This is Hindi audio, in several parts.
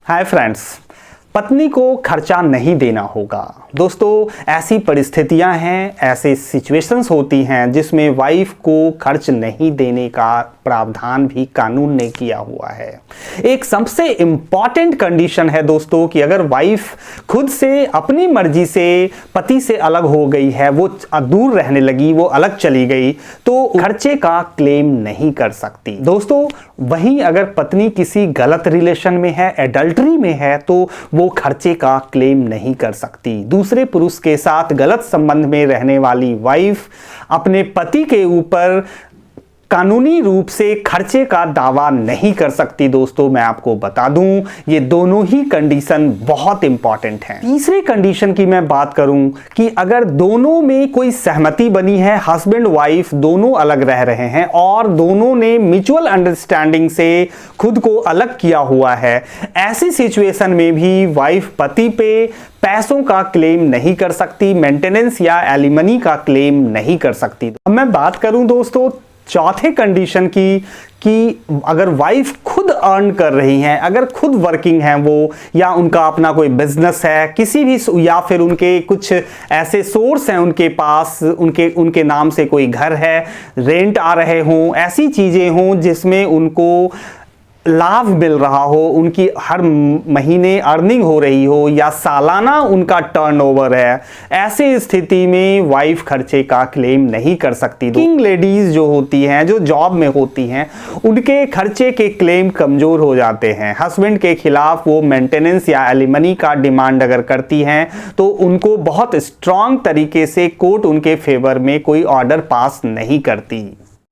हाय फ्रेंड्स, पत्नी को खर्चा नहीं देना होगा। दोस्तों, ऐसी परिस्थितियां हैं, ऐसे सिचुएशंस होती हैं जिसमें वाइफ को खर्च नहीं देने का प्रावधान भी कानून ने किया हुआ है। एक सबसे इंपॉर्टेंट कंडीशन है दोस्तों कि अगर वाइफ खुद से अपनी मर्जी से पति से अलग हो गई है, वो दूर रहने लगी, वो अलग चली गई, तो खर्चे का क्लेम नहीं कर सकती। दोस्तों, वहीं अगर पत्नी किसी गलत रिलेशन में है, एडल्टरी में है, तो वो खर्चे का क्लेम नहीं कर सकती। दूसरे पुरुष के साथ गलत संबंध में रहने वाली वाइफ अपने पति के ऊपर कानूनी रूप से खर्चे का दावा नहीं कर सकती। दोस्तों, मैं आपको बता दूं, ये दोनों ही कंडीशन बहुत इंपॉर्टेंट हैं। तीसरी कंडीशन की मैं बात करूं कि अगर दोनों में कोई सहमति बनी है, हस्बैंड वाइफ दोनों अलग रह रहे हैं और दोनों ने म्यूचुअल अंडरस्टैंडिंग से खुद को अलग किया हुआ है, ऐसी सिचुएशन में भी वाइफ पति पे पैसों का क्लेम नहीं कर सकती, मेंटेनेंस या एलिमनी का क्लेम नहीं कर सकती। अब मैं बात करूं दोस्तों चौथे कंडीशन की कि अगर वाइफ खुद अर्न कर रही हैं, अगर खुद वर्किंग हैं वो, या उनका अपना कोई बिजनेस है किसी भी, या फिर उनके कुछ ऐसे सोर्स हैं उनके पास, उनके नाम से कोई घर है, रेंट आ रहे हों, ऐसी चीज़ें हों जिसमें उनको लाभ मिल रहा हो, उनकी हर महीने अर्निंग हो रही हो या सालाना उनका टर्नओवर है, ऐसे स्थिति में वाइफ खर्चे का क्लेम नहीं कर सकती। वर्किंग लेडीज जो होती हैं, जो जॉब में होती हैं, उनके खर्चे के क्लेम कमजोर हो जाते हैं। हस्बैंड के खिलाफ वो मेंटेनेंस या एलिमनी का डिमांड अगर करती हैं तो उनको बहुत स्ट्रांग तरीके से कोर्ट उनके फेवर में कोई ऑर्डर पास नहीं करती।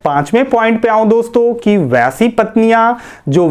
पांचवें पॉइंट पे आऊं दोस्तों कि वैसी पत्नियां जो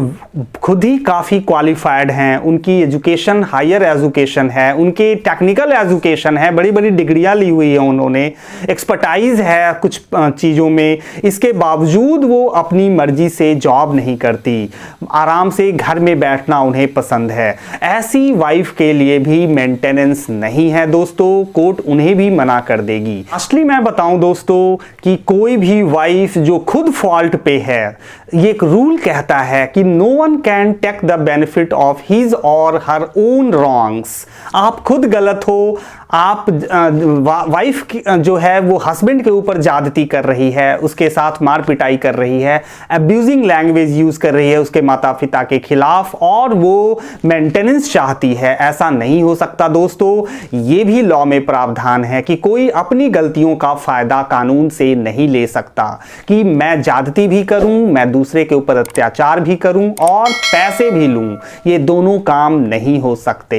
खुद ही काफ़ी क्वालिफाइड हैं, उनकी एजुकेशन हायर एजुकेशन है, उनकी टेक्निकल एजुकेशन है, बड़ी बड़ी डिग्रियां ली हुई हैं, उन्होंने एक्सपर्टाइज है कुछ चीज़ों में, इसके बावजूद वो अपनी मर्जी से जॉब नहीं करती, आराम से घर में बैठना उन्हें पसंद है, ऐसी वाइफ के लिए भी मेंटेनेंस नहीं है दोस्तों, कोर्ट उन्हें भी मना कर देगी। असली मैं बताऊं दोस्तों कि कोई भी वाइफ जो खुद फॉल्ट पे है, ये एक रूल कहता है कि no one can take the benefit of his और हर ओन रॉन्ग्स। आप खुद गलत हो, आप वाइफ जो है वो हस्बैंड के ऊपर ज्यादती कर रही है, उसके साथ मार पिटाई कर रही है, अब्यूजिंग लैंग्वेज यूज कर रही है उसके माता पिता के खिलाफ, और वो मेंटेनेंस चाहती है, ऐसा नहीं हो सकता दोस्तों। ये भी लॉ में प्रावधान है कि कोई अपनी गलतियों का फायदा कानून से नहीं ले सकता कि मैं ज्यादती भी करूं, मैं दूसरे के ऊपर अत्याचार भी करूं और पैसे भी लूं, ये दोनों काम नहीं हो सकते।